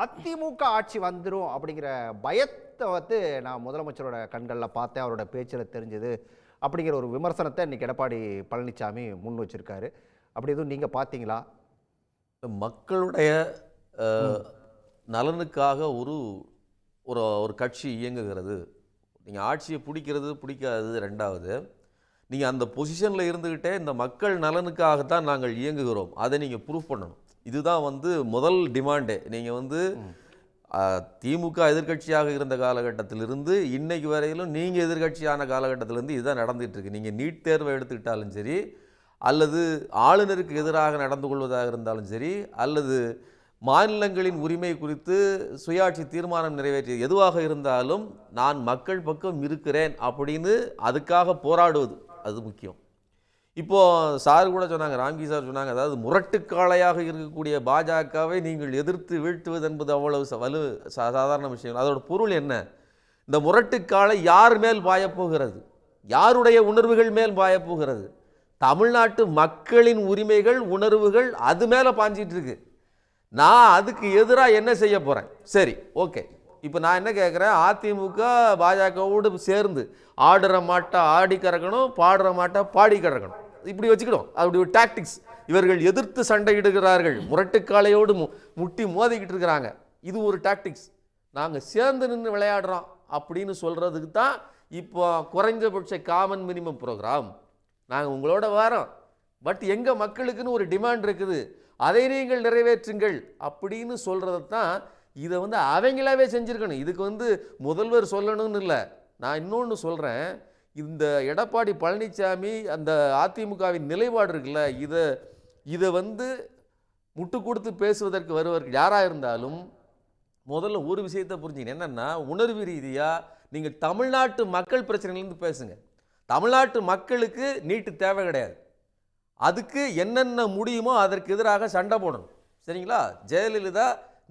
அதிமுக ஆட்சி வந்துடும் அப்படிங்கிற பயத்தை வந்து நான் முதலமைச்சரோட கண்களில் பார்த்தேன், அவரோட பேச்சில் தெரிஞ்சது அப்படிங்கிற ஒரு விமர்சனத்தை இன்னைக்கு எடப்பாடி பழனிசாமி முன் வச்சிருக்காரு. அப்படி எதுவும் நீங்கள் பார்த்தீங்களா? மக்களுடைய நலனுக்காக ஒரு ஒரு ஒரு கட்சி இயங்குகிறது. நீங்கள் ஆட்சியை பிடிக்கிறது பிடிக்காது ரெண்டாவது. நீங்கள் அந்த பொசிஷனில் இருந்துக்கிட்டே இந்த மக்கள் நலனுக்காகத்தான் நாங்கள் இயங்குகிறோம், அதை நீங்கள் ப்ரூவ் பண்ணணும். இதுதான் வந்து முதல் டிமாண்டே. நீங்கள் வந்து திமுக எதிர்கட்சியாக இருந்த காலகட்டத்திலிருந்து இன்னைக்கு வரையிலும் நீங்கள் எதிர்கட்சியான காலகட்டத்திலேருந்து இதுதான் நடந்துகிட்ருக்கு. நீங்கள் நீட் தேர்வை எடுத்துக்கிட்டாலும் சரி, அல்லது ஆளுநருக்கு எதிராக நடந்து கொள்வதாக இருந்தாலும் சரி, அல்லது மாநிலங்களின் உரிமை குறித்து சுயாட்சி தீர்மானம் நிறைவேற்றிய எதுவாக இருந்தாலும் நான் மக்கள் பக்கம் இருக்கிறேன் அப்படின்னு அதுக்காக போராடுவது அது முக்கியம். இப்போது சார் கூட சொன்னாங்க, ராம்கி சார் சொன்னாங்க, அதாவது முரட்டுக்காளையாக இருக்கக்கூடிய பாஜகவை நீங்கள் எதிர்த்து வீழ்த்துவது என்பது அவ்வளவு சாதாரண விஷயம். அதோட பொருள் என்ன? இந்த முரட்டுக்காளை யார் மேல் பாயப்போகிறது? யாருடைய உணர்வுகள் மேல் பாயப்போகிறது? தமிழ்நாட்டு மக்களின் உரிமைகள் உணர்வுகள் அது மேலே பாஞ்சிட்டு இருக்கு. நான் அதுக்கு எதிராக என்ன செய்ய போகிறேன்? சரி, ஓகே. இப்போ நான் என்ன கேட்குறேன், அதிமுக பாஜகவோடு சேர்ந்து ஆடுற மாட்டா ஆடி கறக்கணும், பாடுற மாட்டா பாடி கறக்கணும், இப்படி வச்சுக்கிடும். அப்படி ஒரு டாக்டிக்ஸ். இவர்கள் எதிர்த்து சண்டையிடுகிறார்கள், முரட்டுக்காலையோடு முட்டி மோதிக்கிட்டு இருக்கிறாங்க. இது ஒரு டாக்டிக்ஸ். நாங்கள் சேர்ந்து நின்று விளையாடுறோம் அப்படின்னு சொல்கிறதுக்கு தான் இப்போ குறைஞ்சபட்ச காமன் மினிமம் ப்ரோக்ராம். நாங்கள் உங்களோட வரோம், பட் எங்கள் மக்களுக்குன்னு ஒரு டிமாண்ட் இருக்குது, அதை நீங்கள் நிறைவேற்றுங்கள் அப்படின்னு சொல்கிறது தான். இதை வந்து அவங்களாவே செஞ்சுருக்கணும். இதுக்கு வந்து முதல்வர் சொல்லணும்னு இல்லை. நான் இன்னொன்று சொல்கிறேன், இந்த எடப்பாடி பழனிசாமி அந்த அதிமுகவின் நிலைப்பாடு இருக்குல்ல, இதை வந்து முட்டு கொடுத்து பேசுவதற்கு வருவதற்கு யாராக இருந்தாலும் முதல்ல ஒரு விஷயத்தை புரிஞ்சுங்க. என்னென்னா, உணர்வு ரீதியாக நீங்கள் தமிழ்நாட்டு மக்கள் பிரச்சனையிலேருந்து பேசுங்க. தமிழ்நாட்டு மக்களுக்கு நீட்டு தேவை கிடையாது. அதுக்கு என்னென்ன முடியுமோ அதற்கு எதிராக சண்டை போடணும். சரிங்களா? ஜெயலலிதா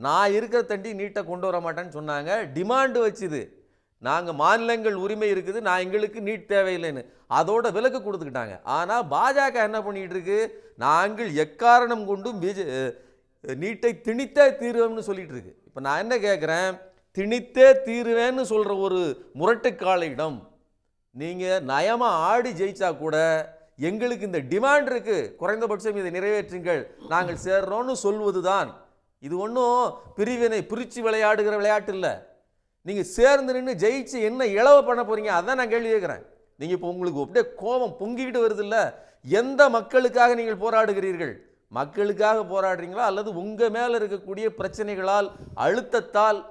நான் இருக்கிற தண்டி நீட்டை கொண்டு வர மாட்டேன்னு சொன்னாங்க. டிமாண்டு வச்சுது, நாங்கள் மாநிலங்கள் உரிமை இருக்குது, நான் எங்களுக்கு நீட் தேவையில்லைன்னு. அதோட விலக்கு கொடுத்துக்கிட்டாங்க. ஆனால் பாஜக என்ன பண்ணிகிட்டு இருக்கு, நாங்கள் எக்காரணம் கொண்டும் நீட்டை திணித்தே தீர்வோம்னு சொல்லிட்டு இருக்கு. இப்போ நான் என்ன கேட்குறேன், திணித்தே தீருவேன்னு சொல்கிற ஒரு முரட்டுக்காலையிடம் நீங்கள் நயமாக ஆடி ஜெயிச்சா கூட எங்களுக்கு இந்த டிமாண்ட் இருக்குது, குறைந்தபட்சம் இதை நிறைவேற்றுங்கள், நாங்கள் சேர்றோன்னு சொல்வது தான். இது ஒன்றும் பிரிவினை பிரித்து விளையாடுகிற விளையாட்டு இல்லை. நீங்கள் சேர்ந்து நின்று ஜெயிச்சு என்ன இளவு பண்ண போகிறீங்க, அதான் நான் கேள்வி கேட்குறேன். நீங்கள் இப்போ உங்களுக்கு அப்படியே கோபம் பொங்கிக்கிட்டு வருது இல்லை, எந்த மக்களுக்காக நீங்கள் போராடுகிறீர்கள்? மக்களுக்காக போராடுறீங்களா, அல்லது உங்கள் மேலே இருக்கக்கூடிய பிரச்சனைகளால் அழுத்தத்தால்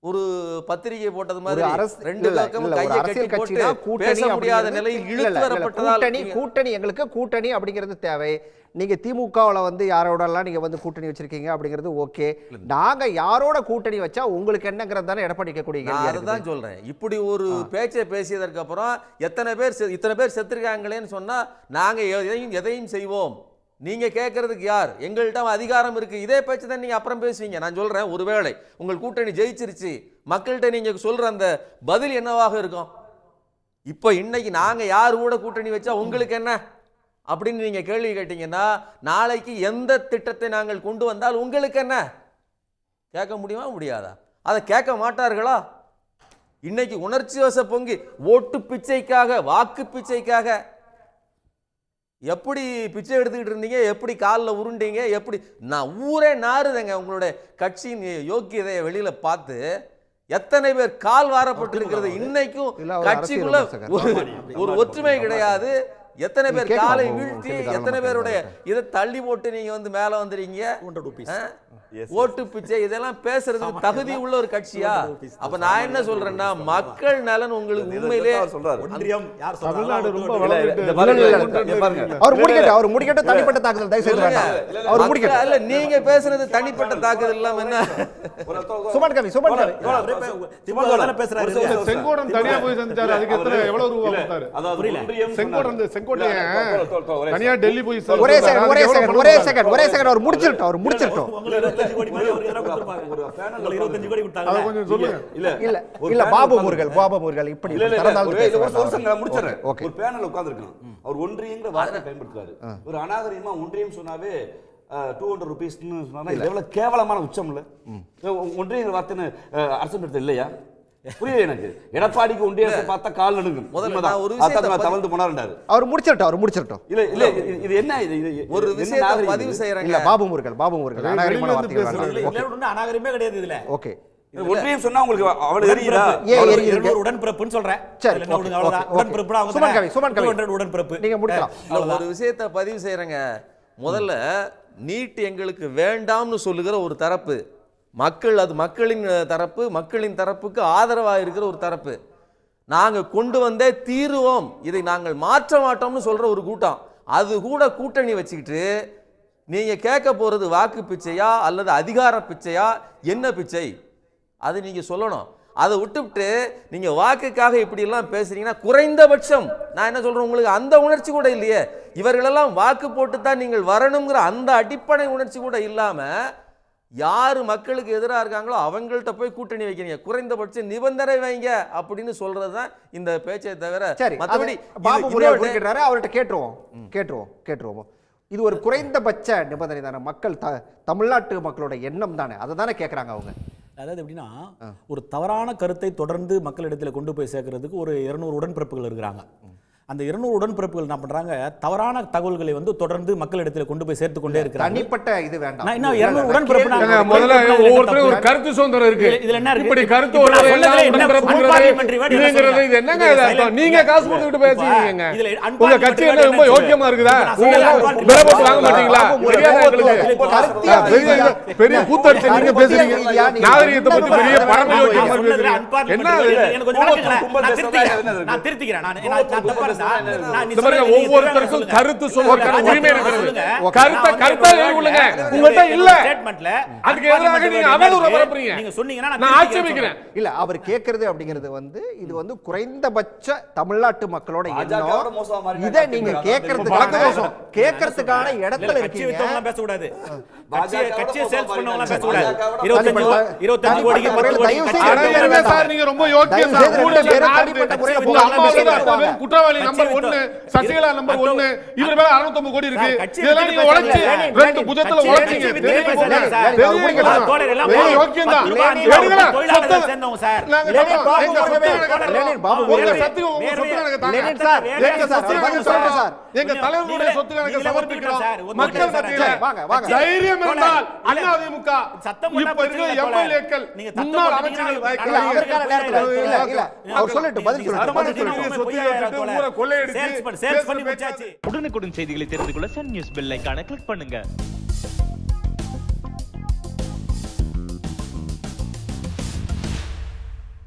ஒரு பத்திரிகை போட்டது மாதிரி ரெண்டு பக்கமும் கையை கட்டி போட்டு பேச முடியாத நிலையில் இழுத்து வரப்பட்டதால் கூட்டணி எங்களுக்கு கூட்டணி அப்படிங்கிறது தேவை. நீங்க திமுகவில் வந்து யாரோடலாம் நீங்க வந்து கூட்டணி வச்சிருக்கீங்க அப்படிங்கிறது ஓகே. நாங்க யாரோட கூட்டணி வச்சா உங்களுக்கு என்னங்கிறது தானே எடப்பாடி கேட்கக்கூடிய. அதுதான் சொல்றேன். இப்படி ஒரு பேச்சை பேசியதற்கு அப்புறம் இத்தனை பேர் செத்துருக்காங்களேன்னு சொன்னா நாங்க எதையும் செய்வோம். நீங்க கேட்கறதுக்கு யார்? எங்கள்கிட்ட அதிகாரம் இருக்கு. இதே பேச்சு தான் நீங்க அப்புறம் பேசுவீங்க. நான் சொல்றேன், ஒருவேளை உங்கள் கூட்டணி ஜெயிச்சிருச்சு, மக்கள்கிட்ட நீங்க சொல்ற அந்த பதில் என்னவாக இருக்கும்? இப்போ இன்னைக்கு நாங்க யார் கூட கூட்டணி வச்சா உங்களுக்கு என்ன அப்படின்னு நீங்க கேள்வி கேட்டீங்கன்னா, நாளைக்கு எந்த திட்டத்தை நாங்கள் கொண்டு வந்தால் உங்களுக்கு என்ன கேட்க முடியுமா முடியாதா? அதை கேட்க மாட்டார்களா? இன்னைக்கு உணர்ச்சி வச பொங்கி ஓட்டு பிச்சைக்காக, வாக்கு பிச்சைக்காக எப்படி பிச்சை எடுத்துக்கிட்டு இருந்தீங்க, எப்படி காலில் உருண்டீங்க, எப்படி நான் ஊரே நாறுதங்க உங்களுடைய கட்சியின் யோக்கியதையை வெளியில பார்த்து. எத்தனை பேர் கால் வாரப்பட்டிருக்கிறது. இன்னைக்கும் கட்சிக்குள்ள ஒரு ஒற்றுமை கிடையாது. எத்தனை பேர் காலை வீழ்த்தி, எத்தனை பேருடைய இதை தள்ளி போட்டு நீங்க வந்து மேல வந்துறீங்க. ஓட்டு பிச்சை இதெல்லாம் பேசுறது தகுதி உள்ள ஒரு கட்சியா? அப்ப நான் என்ன சொல்றேன்னா, மக்கள் நலன் உங்களுக்கு உண்மையிலே தனிப்பட்ட தாக்குதல் நீங்க பேசுறது தனிப்பட்ட தாக்குதல் இல்லாம என்ன? செங்கோடன் தனியா போய் செஞ்சாரு, அதுக்கு எத்தனை எவ்வளவு ரூபாய் கொடுத்தாரு? செங்கோடன் தனியா டெல்லி போய் ஒரே செகண்ட் அவர் முடிச்சிட்டோம். பாபு முருகல் இப்படி ஒரு பேனல் உட்கார்ந்திருக்கான். அவர் ஒன்றியங்கிற வார்த்தை பயன்படுத்துறாரு. ஒரு அநாகரிகமா ஒன்றியம் சொன்னாவே 200 rupeesன்னு சொன்னா இது எவ்வளவு கேவலமான உச்சம் இல்ல. ஒன்றிய வார்த்தைன்னு அரசு இல்லையா? புரியல எனக்கு. எடப்பாடிக்கு ஒன்றிய அரசு பார்த்தா கால் நடுங்கும். முதல்ல நான் ஒரு விஷயத்தை தவழ்ந்து போனாருண்டாரு. அவர் முடிச்சிட்டோம். இல்ல இது என்ன இது ஒரு விஷயத்தை பதிவு செய்யறாங்க. இல்ல பாபு முருகல் அநாகரிகமான வார்த்தைகள் இல்ல அநாகரிகமே கிடையாது இதுல. ஓகே. ஒன்றியம் சொன்னா உங்களுக்கு அவள எரியுதா? உடன்பிறப்புன்னு சொல்றேன். சரி அவ்வளவுதான். உடன்பிறப்புனா அவங்க சுமன் கவி 200 உடன்பிறப்பு. நீங்க முடிக்கலாம். ஒரு விஷயத்தை பதிவு செய்யறங்க. முதல்ல நீட் எங்களுக்கு வேண்டாம்னு சொல்லுகிற ஒரு தரப்பு, அது மக்களின் தரப்பு, மக்களின் தரப்புக்கு ஆதரவாக இருக்கிற ஒரு தரப்பு, நாங்கள் கொண்டு வந்தே தீருவோம், இதை நாங்கள் மாற்ற மாட்டோம்னு சொல்ற ஒரு கூட்டம், அது கூட கூட்டணி வச்சுக்கிட்டு நீங்க கேட்க போறது வாக்கு பிச்சையா அல்லது அதிகார பிச்சையா, என்ன பிச்சை அது நீங்க சொல்லணும். அதை விட்டுவிட்டு நீங்க வாக்குக்காக இப்படி எல்லாம் பேசுறீங்கன்னா, குறைந்தபட்சம் நான் என்ன சொல்றேன், உங்களுக்கு அந்த உணர்ச்சி கூட இல்லையே. இவர்களெல்லாம் வாக்கு போட்டு தான் நீங்கள் வரணுங்கிற அந்த அடிப்படை உணர்ச்சி கூட இல்லாம யாரு மக்களுக்கு எதிராக இருக்காங்களோ அவங்கள்ட்ட போய் கூட்டணி வைக்கிறீங்க. குறைந்தபட்ச நிபந்தனை வைங்க அப்படின்னு சொல்றதுதான் இந்த பேச்சை தவிர மற்றபடி அவர்கிட்ட கேட்டுருவோம். இது ஒரு குறைந்தபட்ச நிபந்தனை தானே? மக்கள் தமிழ்நாட்டு மக்களோட எண்ணம் தானே, அதை தானே கேட்கறாங்க அவங்க. அதாவது எப்படின்னா, ஒரு தவறான கருத்தை தொடர்ந்து மக்களிடத்தில் கொண்டு போய் சேர்க்கறதுக்கு ஒரு 200 உடன்பிறப்புகள் இருக்கிறாங்க. அந்த 200 உடன்பிறப்புகள் என்ன பண்றாங்க, தவறான தகவல்களை தொடர்ந்து மக்களிடத்தில் கொண்டு போய் சேர்த்து கொண்டே இருக்கிறாங்க. தனிப்பட்ட இது வேண்டாம். நான் இன்னும் 200 உடன்பிறப்பு முதல்ல ஒவ்வொருத்தரும் ஒரு கருத்து சுதந்திரம் இருக்கு. இதுல என்ன இருக்கு? இப்படி கருத்து உடன்பிறப்புங்கிறது இது என்னங்க அர்த்தம்? நீங்க காசு கொடுத்துட்டு பேசுறீங்க. உங்க கட்சி என்ன ரொம்ப யோக்கியமா இருக்குதா? விலைப்பட்டு வாங்க மாட்டீங்களா? பெரிய கூத்தடிச்சு நீங்க பேசுறீங்க. நாகரிகத்தை பத்தி பெரிய பரம யோக்கியமா பேசுறீங்க. என்ன நான் திருத்திக்கிறேன். ஒவ்வொருத்தருக்கும் கருத்து சொல்வதற்கான உரிமை இருக்கிறது. கருத்தா எழுதுங்க. உங்கள்ட்ட இல்ல. அதுக்கு எதிராக நீங்க அவதூறு பரப்புறீங்க. நீங்க சொன்னீங்கன்னா நான் ஆட்சேபிக்கிறேன். இல்ல அவர் கேக்குறது அப்படிங்கிறது இது குறைந்தபட்ச தமிழ்நாட்டு மக்களோட எண்ணம். இதை நீங்க கேட்கறதுக்கான இடத்துல இருக்கீங்க. பேச கூடாது. கட்சியை சேல்ஸ் பண்ணவங்க பேச கூடாது. 25 கோடிக்கு 10 கோடி சார், நீங்க ரொம்ப யோக்கியம். குற்றவாளி நம்பர் 1 சசிகலா நம்பர் 1, இவர் மேல 650 கோடி இருக்கு. இதெல்லாம் நீங்க உடைச்சு ரெண்டு புஜத்துல உடைச்சீங்க. யோக்கியம் தான். எங்க தலைவருடைய சொத்து எனக்கு சமர்ப்பிக்கிறோம். மக்கள் மத்தியில தைரியம் இருந்தால் அதிமுக இப்ப இருக்கிற எம்எல்ஏக்கள் முன்னாள் அமைச்சர்கள் உடனுக்குடன் செய்திகளை தெரிந்து கொள்ள சன் நியூஸ் பெல் ஐகானை கிளிக் பண்ணுங்க.